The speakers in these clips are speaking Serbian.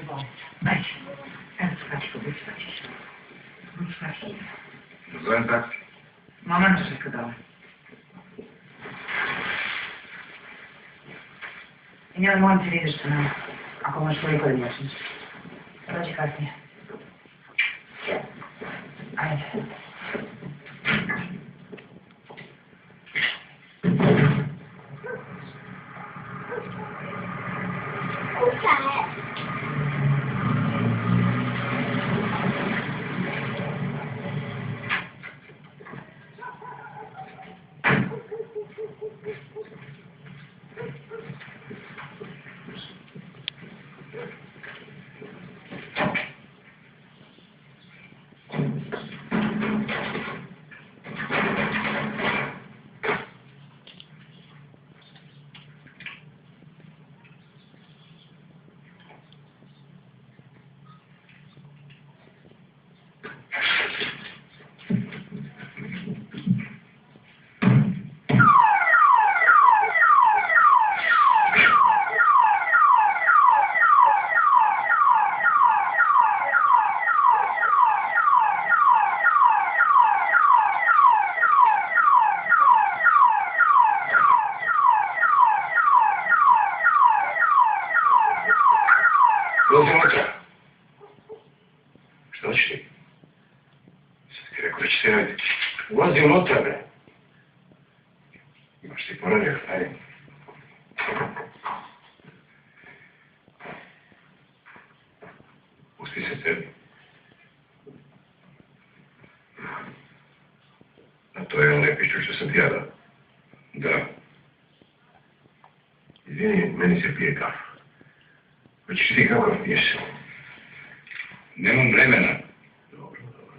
bolnica. Ajde. Evo, skači ko budi skačiš. Budi skačiš. Zovem taksi. Mama nas čeka dole. I njela molim te da ideš sa nama. Ako možeš toliko da lječniš. Dođi kasnije. Ajde. Ulazi unutra. Šta hoćeš ti? Sad ti rekao da će se javiti. Ulazi unutra, bre. Imaš ti poranio, ajde. Pusti se tebi. A to je onaj pišću što sam ti ja dao. Da. Izvini, meni se pije kafa. Hoćeš ti kako piješ? Nemam vremena. Dobro, dobro.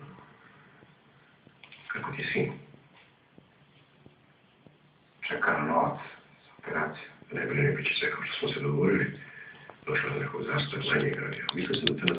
Kako ti je sin? Čeka na novac za operaciju. Ne brini, bit će sve kao što smo se dogovorili. Došla do nekog zastoja, manje gradio. Mislio sam da te